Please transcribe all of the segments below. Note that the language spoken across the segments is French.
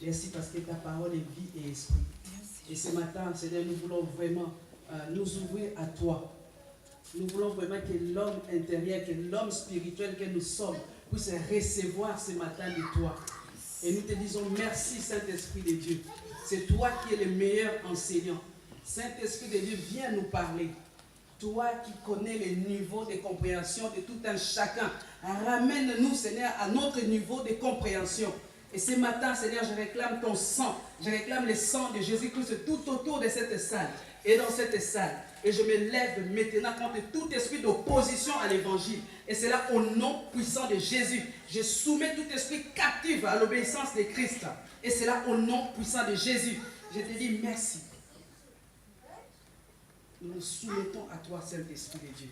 Merci parce que ta parole est vie et esprit. Et ce matin, Seigneur, nous voulons vraiment nous ouvrir à toi. Nous voulons vraiment que l'homme intérieur, que l'homme spirituel que nous sommes, puisse recevoir ce matin de toi. Et nous te disons merci, Saint-Esprit de Dieu. C'est toi qui es le meilleur enseignant. Saint-Esprit de Dieu, viens nous parler. Toi qui connais le niveau de compréhension de tout un chacun, ramène-nous, Seigneur, à notre niveau de compréhension. Et ce matin, Seigneur, je réclame ton sang. Je réclame le sang de Jésus-Christ tout autour de cette salle et dans cette salle. Et je me lève maintenant contre tout esprit d'opposition à l'évangile. Et c'est là au nom puissant de Jésus. Je soumets tout esprit captif à l'obéissance de Christ. Et c'est là au nom puissant de Jésus. Je te dis merci. Nous nous soumettons à toi, Saint-Esprit de Dieu.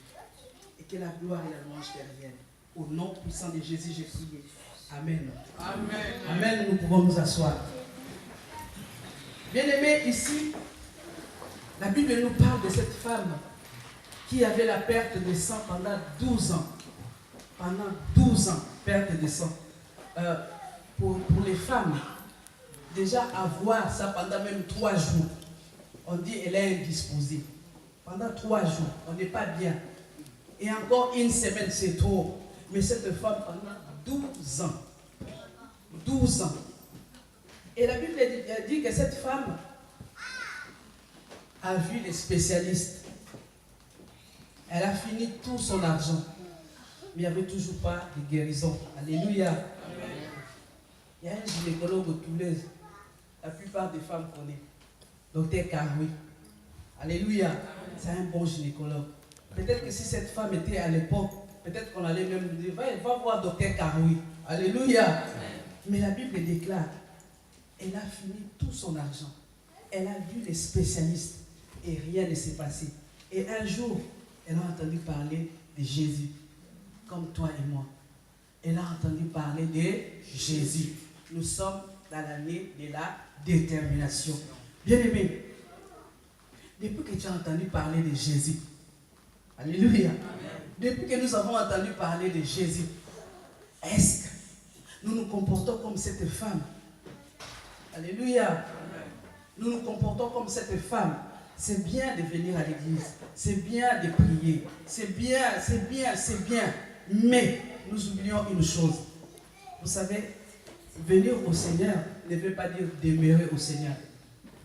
Et que la gloire et la louange te reviennent. Au nom puissant de Jésus, j'ai prié. Amen. Amen. Amen. Nous pouvons nous asseoir. Bien-aimés, ici, la Bible nous parle de cette femme qui avait la perte de sang pendant 12 ans. Pendant 12 ans, perte de sang. Pour les femmes, déjà avoir ça pendant même 3 jours, on dit elle est indisposée. Pendant 3 jours, on n'est pas bien. Et encore une semaine, c'est trop. Mais cette femme, pendant 12 ans. 12 ans. Et la Bible dit que cette femme a vu les spécialistes. Elle a fini tout son argent. Mais il n'y avait toujours pas de guérison. Alléluia. Amen. Il y a un gynécologue au Toulouse. La plupart des femmes connaissent. Docteur Karoui. Alléluia. C'est un bon gynécologue. Peut-être que si cette femme était à l'époque, peut-être qu'on allait même dire, va voir Docteur Karoui. Alléluia. Amen. Mais la Bible déclare, elle a fini tout son argent. Elle a vu les spécialistes et rien ne s'est passé. Et un jour, elle a entendu parler de Jésus, comme toi et moi. Elle a entendu parler de Jésus. Nous sommes dans l'année de la détermination. Bien-aimé, depuis que tu as entendu parler de Jésus, alléluia, amen. Depuis que nous avons entendu parler de Jésus, est-ce que nous nous comportons comme cette femme? Alléluia. Amen. Nous nous comportons comme cette femme. C'est bien de venir à l'église. C'est bien de prier. C'est bien, c'est bien, c'est bien. Mais nous oublions une chose. Vous savez, venir au Seigneur ne veut pas dire demeurer au Seigneur.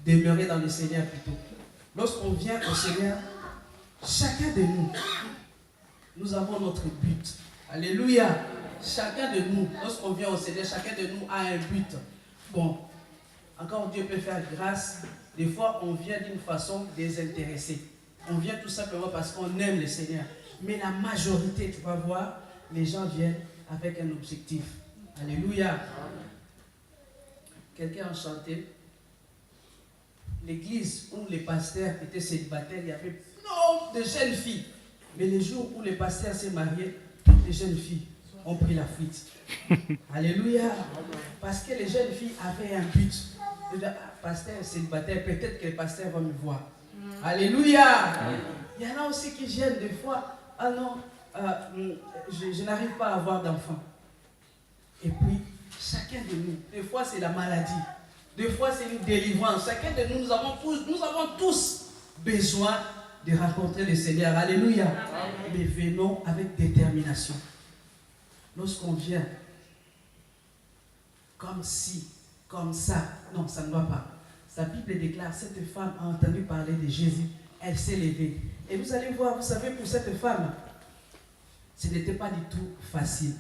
Demeurer dans le Seigneur plutôt. Lorsqu'on vient au Seigneur, chacun de nous, nous avons notre but. Alléluia. Chacun de nous, lorsqu'on vient au Seigneur, chacun de nous a un but. Bon, encore Dieu peut faire grâce. Des fois, on vient d'une façon désintéressée. On vient tout simplement parce qu'on aime le Seigneur. Mais la majorité, tu vas voir, les gens viennent avec un objectif. Alléluia. Quelqu'un a chanté. L'église où les pasteurs étaient célibataires, il y avait plein de jeunes filles. Mais le jour où les pasteurs s'est mariés, toutes les jeunes filles ont pris la fuite. Alléluia. Parce que les jeunes filles avaient un but. Pasteur célibataire, peut-être que le pasteur va me voir. Alléluia. Il y en a aussi qui viennent des fois. Ah non, je n'arrive pas à avoir d'enfant. Et puis, chacun de nous, des fois c'est la maladie. Des fois c'est une délivrance. Chacun de nous, nous avons tous besoin de rencontrer le Seigneur. Alléluia. Mais venons avec détermination. Lorsqu'on vient comme si, comme ça, non, ça ne va pas. Sa Bible déclare, cette femme a entendu parler de Jésus, elle s'est levée. Et vous allez voir, vous savez, pour cette femme, ce n'était pas du tout facile.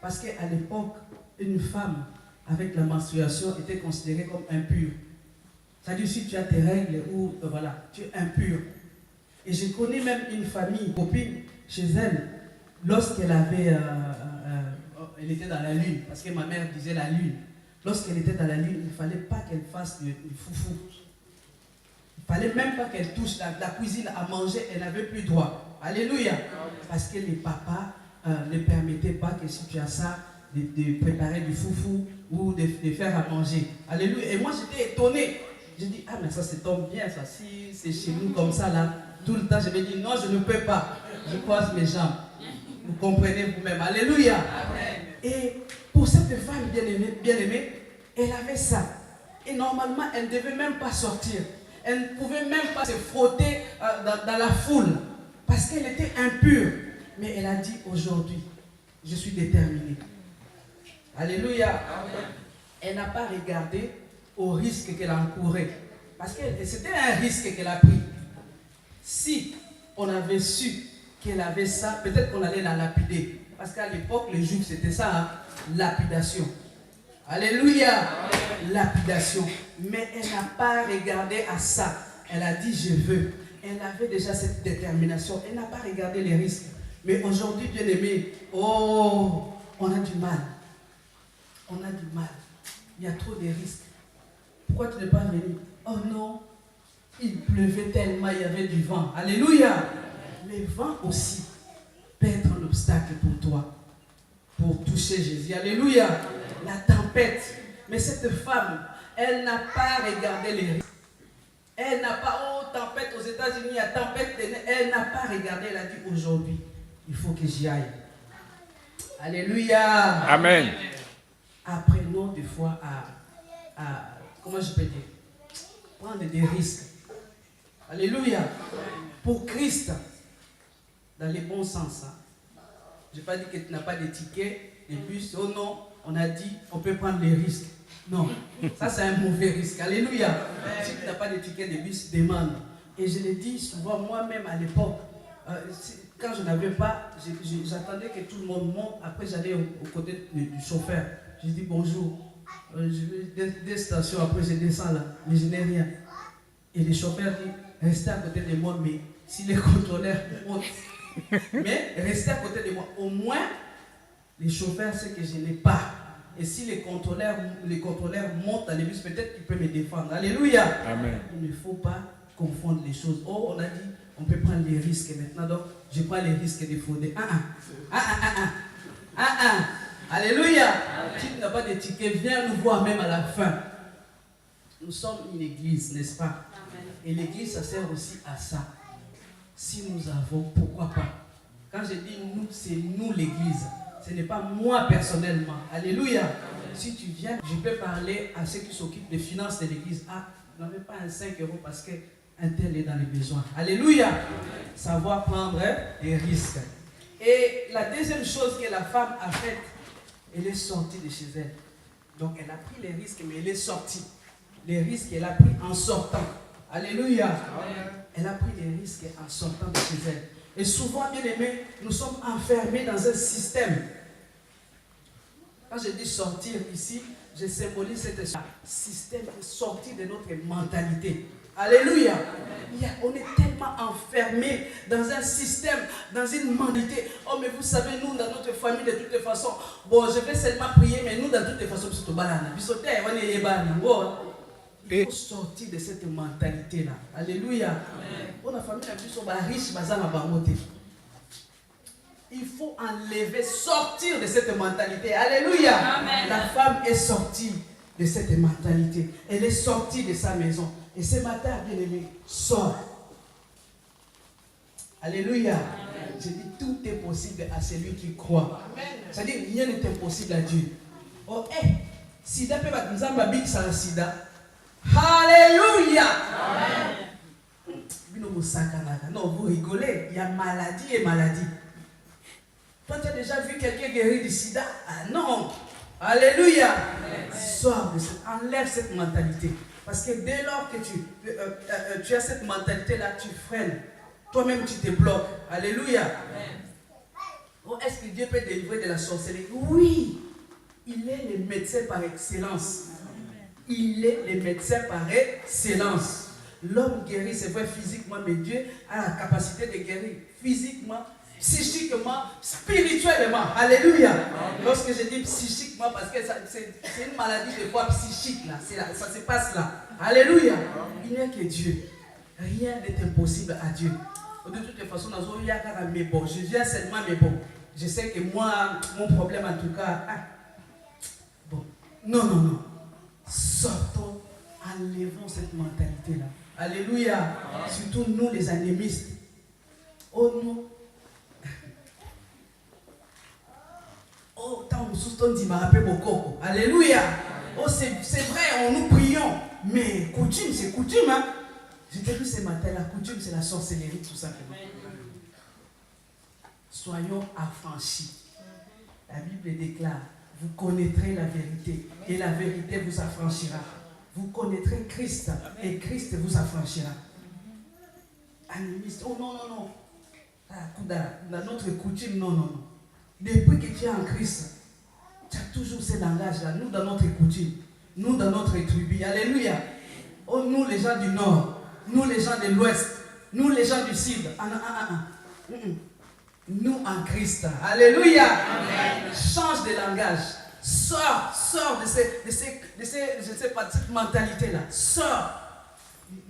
Parce qu'à l'époque, une femme avec la menstruation était considérée comme impure. C'est-à-dire, si tu as tes règles ou voilà, tu es impur. Et je connais même une famille, une copine, chez elle, lorsqu'elle avait, elle était dans la lune, parce que ma mère disait la lune. Lorsqu'elle était dans la lune, il ne fallait pas qu'elle fasse du foufou. Il ne fallait même pas qu'elle touche la cuisine à manger, elle n'avait plus droit. Alléluia. Parce que les papas ne permettaient pas que si tu as ça, de préparer du foufou ou de faire à manger. Alléluia. Et moi j'étais étonné. J'ai dit, ah mais ça tombe bien ça. Si c'est chez nous comme ça là, tout le temps je me dis, non je ne peux pas. Je croise mes jambes. Vous comprenez vous-même. Alléluia. Amen. Et pour cette femme bien-aimée, Elle avait ça. Et normalement, elle ne devait même pas sortir. Elle ne pouvait même pas se frotter dans la foule. Parce qu'elle était impure. Mais elle a dit aujourd'hui, je suis déterminée. Alléluia. Amen. Elle n'a pas regardé au risque qu'elle encourait. Parce que c'était un risque qu'elle a pris. Si on avait su qu'elle avait ça, peut-être qu'on allait la lapider. Parce qu'à l'époque, les Juifs, c'était ça, hein? Lapidation. Alléluia. Amen. Lapidation. Mais elle n'a pas regardé à ça. Elle a dit, je veux. Elle avait déjà cette détermination. Elle n'a pas regardé les risques. Mais aujourd'hui, bien aimé, oh, on a du mal. On a du mal. Il y a trop de risques. Pourquoi tu n'es pas venu? Oh non, il pleuvait tellement, il y avait du vent. Alléluia. Le vent aussi peut être un obstacle pour toi, pour toucher Jésus. Alléluia. La tempête. Mais cette femme, elle n'a pas regardé les risques. Elle n'a pas, oh, tempête aux États-Unis, il y a tempête. Elle n'a pas regardé, elle a dit aujourd'hui, il faut que j'y aille. Alléluia. Amen. Apprenons des fois à comment je peux dire, prendre des risques. Alléluia. Pour Christ, dans les bons sens. Hein. Je n'ai pas dit que tu n'as pas de tickets, de bus. Oh non, on a dit on peut prendre les risques. Non, ça c'est un mauvais risque. Alléluia. Si tu n'as pas de tickets de bus, demande. Et je l'ai dit souvent moi-même à l'époque. Quand je n'avais pas, j'attendais que tout le monde monte. Après, j'allais au côté du chauffeur. Je dis bonjour. Je vais des stations, après je descends là. Mais je n'ai rien. Et le chauffeur dit, restez à côté de moi, mais si les contrôleurs montent. Mais restez à côté de moi. Au moins, les chauffeurs savent que je n'ai pas. Et si les contrôleurs montent dans les bus, peut-être qu'ils peuvent me défendre. Alléluia. Amen. Il ne faut pas confondre les choses. Oh, on a dit, on peut prendre les risques maintenant. Donc, je prends les risques de frauder. Alléluia. Si tu n'as pas de ticket, viens nous voir même à la fin. Nous sommes une église, n'est-ce pas? Amen. Et l'église, ça sert aussi à ça. Si nous avons, pourquoi pas? Quand je dis nous, c'est nous l'église. Ce n'est pas moi personnellement. Alléluia. Amen. Si tu viens, je peux parler à ceux qui s'occupent des finances de l'église. Ah, vous n'avez pas un 5 € parce qu'un tel est dans les besoins. Alléluia. Amen. Savoir prendre des risques. Et la deuxième chose que la femme a faite, elle est sortie de chez elle. Donc elle a pris les risques, mais elle est sortie. Les risques qu'elle a pris en sortant. Alléluia. Amen. Elle a pris les risques en sortant de chez elle. Et souvent, bien aimés, nous sommes enfermés dans un système. Quand je dis sortir ici, je symbolise cet système de sortir de notre mentalité. Alléluia. On est tellement enfermés dans un système, dans une mentalité. Oh, mais vous savez, nous, dans notre famille, de toutes les façons, bon, je vais seulement prier, mais nous, dans toutes les façons, il faut sortir de cette mentalité-là. Alléluia. On a famille riche, il faut enlever, sortir de cette mentalité. Alléluia. Amen. La femme est sortie de cette mentalité. Elle est sortie de sa maison. Et ce matin, bien aimé, sort. Alléluia. Amen. Je dis, tout est possible à celui qui croit. C'est-à-dire, rien n'est impossible à Dieu. Oh, Sida peut être Nzambabik sans Sida. Alléluia. Amen. Non, vous rigolez. Il y a maladie et maladie. Toi, tu as déjà vu quelqu'un guéri du sida? Ah non. Alléluia. Sors de cette, enlève cette mentalité. Parce que dès lors que tu as cette mentalité-là, tu freines. Toi-même, tu te bloques. Alléluia. Oh, est-ce que Dieu peut délivrer de la sorcellerie? Oui. Il est le médecin par excellence. Il est le médecin par excellence. L'homme guérit, c'est vrai, physiquement, mais Dieu a la capacité de guérir physiquement, psychiquement, spirituellement. Alléluia. Amen. Lorsque je dis psychiquement, parce que c'est une maladie de foi psychique, là. Ça se passe là. Alléluia. Amen. Il n'y a que Dieu. Rien n'est impossible à Dieu. De toute façon, je viens seulement, mais bon, je sais que moi, mon problème en tout cas, bon, non. Sortons, enlevons cette mentalité-là. Alléluia. Amen. Surtout nous, les animistes. Oh non. Oh, tant nous dit m'a rappelé beaucoup. Alléluia. Oh, c'est vrai, nous prions. Mais coutume, c'est coutume. Hein? Je t'ai dit ce matin, la coutume, c'est la sorcellerie, tout simplement. Soyons affranchis. La Bible déclare, vous connaîtrez la vérité et la vérité vous affranchira. Vous connaîtrez Christ et Christ vous affranchira. Animiste, oh non, non, non. Dans notre coutume, non, non, non. Depuis que tu es en Christ, tu as toujours ce langage-là. Nous, dans notre coutume, nous, dans notre tribu. Alléluia. Oh, nous, les gens du Nord, nous, les gens de l'Ouest, nous, les gens du Sud. Nous, en Christ. Alléluia. Amen. Change de langage. Sors de cette mentalité-là. Sors.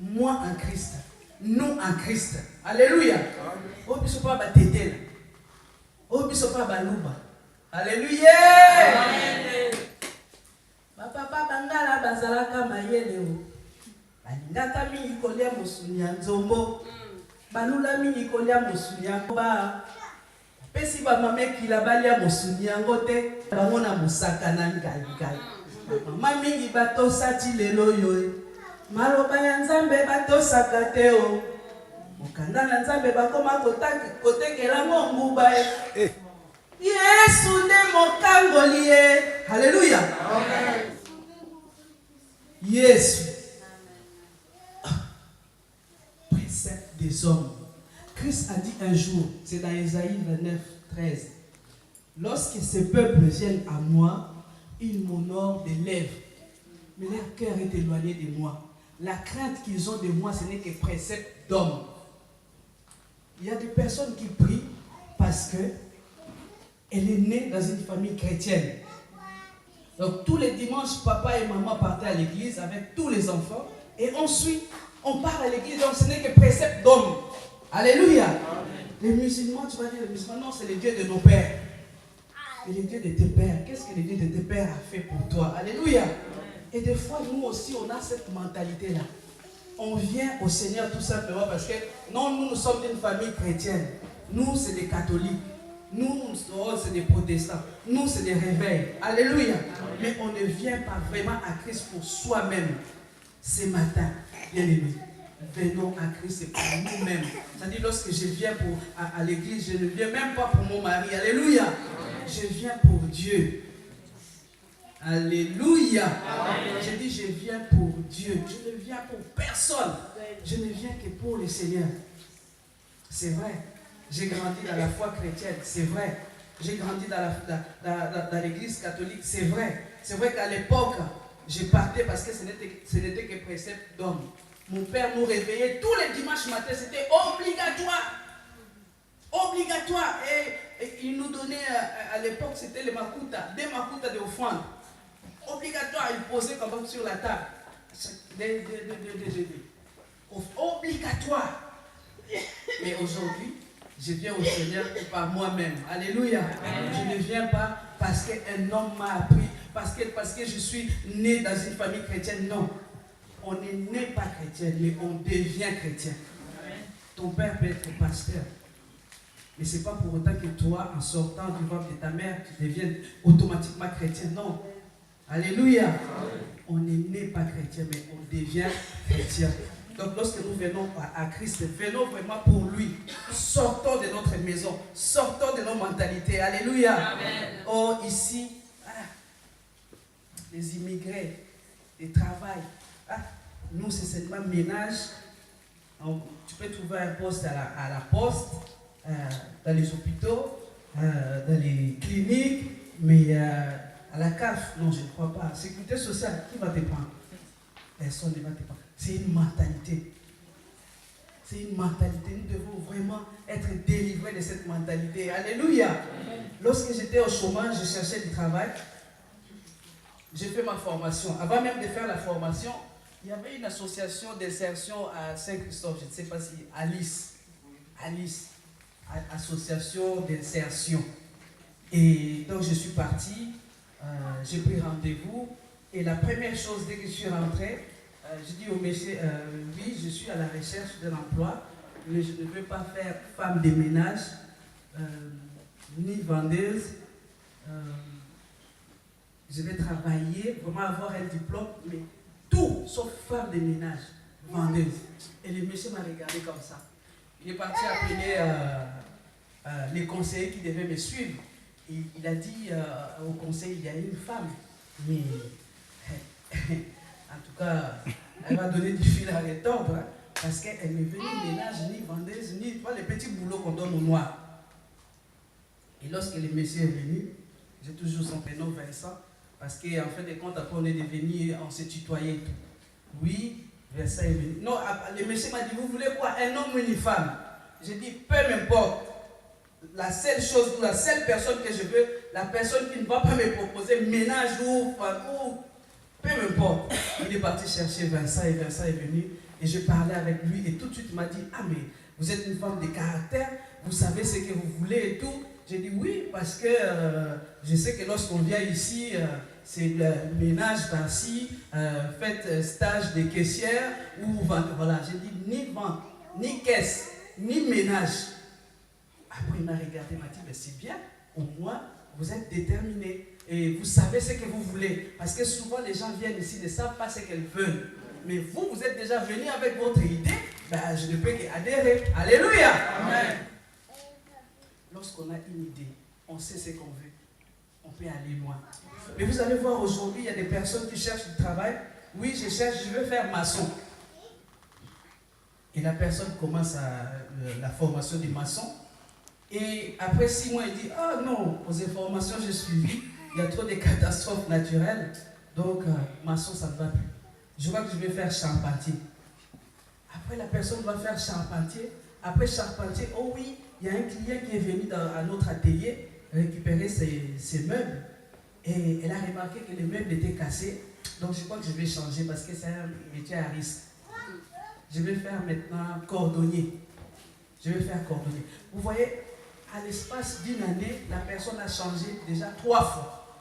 Moi, en Christ. Nous, en Christ. Alléluia. Oh, il ne faut pas t'aider là. Oh, il ne faut pas balouba. Alléluia. Amen. Papa bangala bazalaka mayele o. Balingaka mi ikolia mosunya nzombo. Balula mi ikolia mosunya ba. Pesi ba mamekila balia mosunya ngote. Bangona musaka na ngai. Mama mingi bato sati lelo yo. Maloba ya Nzambe bato sakate o. Mokanda na Nzambe bakoma kotekela nguba e. Yesu nde mokangoli ye. Alléluia. Amen. Yesu. Précepte des hommes. Christ a dit un jour, c'est dans Ésaïe 29, 13. Lorsque ces peuples viennent à moi, ils m'honorent des lèvres, mais leur cœur est éloigné de moi. La crainte qu'ils ont de moi, ce n'est que précepte d'hommes. Il y a des personnes qui prient parce que elle est née dans une famille chrétienne. Donc tous les dimanches, papa et maman partaient à l'église avec tous les enfants. Et ensuite, on part à l'église. Donc ce n'est que précepte d'hommes. Alléluia. Amen. Les musulmans, tu vas dire, les musulmans, non, c'est le Dieu de nos pères. Et le Dieu de tes pères. Qu'est-ce que le Dieu de tes pères a fait pour toi? Alléluia. Amen. Et des fois, nous aussi, on a cette mentalité-là. On vient au Seigneur tout simplement parce que non, nous sommes une famille chrétienne. Nous, c'est des catholiques. Nous, c'est des protestants. Nous, c'est des réveils. Alléluia. Amen. Mais on ne vient pas vraiment à Christ pour soi-même. Ce matin, bien aimé, venons à Christ et pour nous-mêmes. C'est-à-dire, lorsque je viens à l'église, je ne viens même pas pour mon mari. Alléluia. Amen. Je viens pour Dieu. Alléluia. Amen. Je dis, je viens pour Dieu. Je ne viens pour personne. Je ne viens que pour le Seigneur. C'est vrai. J'ai grandi dans la foi chrétienne, c'est vrai. J'ai grandi dans l'église catholique, c'est vrai. C'est vrai qu'à l'époque, je partais parce que ce n'était que précepte d'homme. Mon père nous réveillait tous les dimanches matin, c'était obligatoire. Obligatoire. Et il nous donnait, à l'époque, c'était les makuta, des makuta d'offrande. Obligatoire, il posait comme ça sur la table. Obligatoire. Mais aujourd'hui, je viens au Seigneur par moi-même. Alléluia. Amen. Je ne viens pas parce qu'un homme m'a appris, parce que je suis né dans une famille chrétienne. Non. On n'est pas chrétien, mais on devient chrétien. Amen. Ton père peut être pasteur. Mais ce n'est pas pour autant que toi, en sortant du ventre de ta mère, tu deviens automatiquement chrétien. Non. Alléluia. Amen. On n'est pas chrétien, mais on devient chrétien. Donc lorsque nous venons à Christ, venons vraiment pour lui. Sortons de notre maison, sortons de nos mentalités. Alléluia. Amen. Oh, ici, les immigrés, les travail. Nous, c'est seulement ménage. Tu peux trouver un poste à la poste, dans les hôpitaux, dans les cliniques, mais à la CAF, non, je ne crois pas. Sécurité sociale, qui va te prendre? Personne ne va te prendre. C'est une mentalité. C'est une mentalité. Nous devons vraiment être délivrés de cette mentalité. Alléluia. Amen. Lorsque j'étais au chômage, je cherchais du travail. J'ai fait ma formation. Avant même de faire la formation, il y avait une association d'insertion à Saint-Christophe. Je ne sais pas si Alice. Association d'insertion. Et donc je suis parti. J'ai pris rendez-vous. Et la première chose, dès que je suis rentré, je dis au monsieur, oui, je suis à la recherche d'un emploi, mais je ne veux pas faire femme de ménage, ni vendeuse, je vais travailler, vraiment avoir un diplôme, mais tout sauf femme de ménage, vendeuse. Et le monsieur m'a regardé comme ça. Il est parti appeler les conseillers qui devaient me suivre. Et il a dit au conseil, il y a une femme, mais en tout cas, elle va donner du fil à retordre, hein, parce qu'elle n'est venue ménage, ni vendeuse, ni pas les petits boulots qu'on donne aux noirs. Et lorsque le monsieur est venu, j'ai toujours son prénom Vincent, parce qu'en fin de compte, après on est devenu, on s'est tutoyé et tout. Oui, Vincent est venu. Non, le monsieur m'a dit, vous voulez quoi, un homme ou une femme? J'ai dit, peu m'importe. La seule chose, la seule personne que je veux, la personne qui ne va pas me proposer ménage ou peu m'importe. Il est parti chercher Vincent et Vincent est venu et je parlais avec lui et tout de suite il m'a dit, ah mais vous êtes une femme de caractère, vous savez ce que vous voulez et tout. J'ai dit oui parce que je sais que lorsqu'on vient ici, c'est le ménage par-ci, faites stage de caissière ou vente. Voilà, j'ai dit ni vente, ni caisse, ni ménage. Après il m'a regardé, il m'a dit, mais c'est bien, au moins vous êtes déterminé et vous savez ce que vous voulez. Parce que souvent les gens viennent ici, ne savent pas ce qu'elles veulent. Mais vous, vous êtes déjà venu avec votre idée, ben, je ne peux qu'adhérer. Alléluia. Amen. Lorsqu'on a une idée, on sait ce qu'on veut, on peut aller loin. Mais vous allez voir aujourd'hui, il y a des personnes qui cherchent du travail. Oui, je veux faire maçon. Et la personne commence la formation du maçon. Et après 6 mois, il dit, ah non, aux informations que j'ai suivies, il y a trop de catastrophes naturelles. Donc, maçon, ça ne va plus. Je vois que je vais faire charpentier. Après, la personne va faire charpentier. Après charpentier, oh oui, il y a un client qui est venu à notre atelier récupérer ses meubles. Et elle a remarqué que les meubles étaient cassés. Donc, je crois que je vais changer parce que c'est un métier à risque. Je vais faire maintenant cordonnier. Je vais faire cordonnier. Vous voyez, à l'espace d'une année, la personne a changé déjà 3 fois.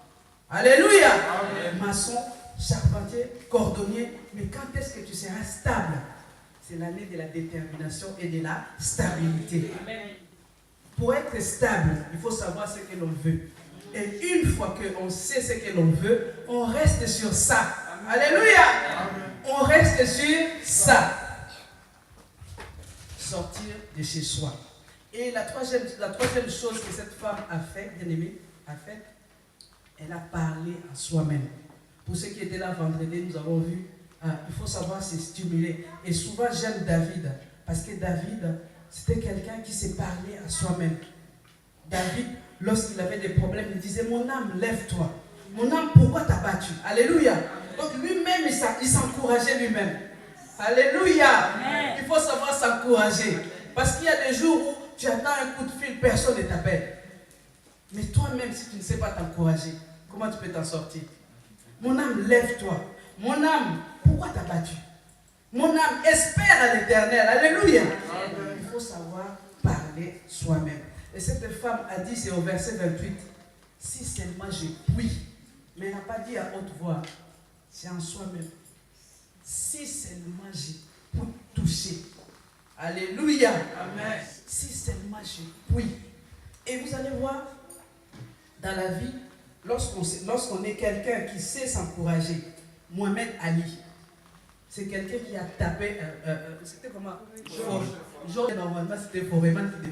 Alléluia. Amen. Maçon, charpentier, cordonnier. Mais quand est-ce que tu seras stable? C'est l'année de la détermination et de la stabilité. Amen. Pour être stable, il faut savoir ce que l'on veut. Et une fois qu'on sait ce que l'on veut, on reste sur ça. Amen. Alléluia. Amen. On reste sur ça. Sortir de chez soi. Et la troisième chose que cette femme a fait, bien aimée, elle a parlé à soi-même. Pour ceux qui étaient là vendredi, nous avons vu, il faut savoir se stimuler. Et souvent, j'aime David, parce que David, c'était quelqu'un qui s'est parlé à soi-même. David, lorsqu'il avait des problèmes, il disait, mon âme, lève-toi. Mon âme, pourquoi t'as battu? Alléluia. Donc lui-même, il s'encourageait lui-même. Alléluia. Amen. Il faut savoir s'encourager. Parce qu'il y a des jours où tu attends un coup de fil, personne ne t'appelle. Mais toi-même, si tu ne sais pas t'encourager, comment tu peux t'en sortir? Mon âme, lève-toi. Mon âme, pourquoi t'as battu? Mon âme, espère à l'Éternel. Alléluia. Amen. Il faut savoir parler soi-même. Et cette femme a dit, c'est au verset 28, si seulement je puis. Mais elle n'a pas dit à haute voix, c'est en soi-même. Si seulement je puis toucher. Alléluia. Amen. Si seulement je puis. Et vous allez voir, dans la vie, lorsqu'on est quelqu'un qui sait s'encourager, Mohamed Ali, c'est quelqu'un qui a tapé, c'était comment? Georges, normalement c'était Foreman qui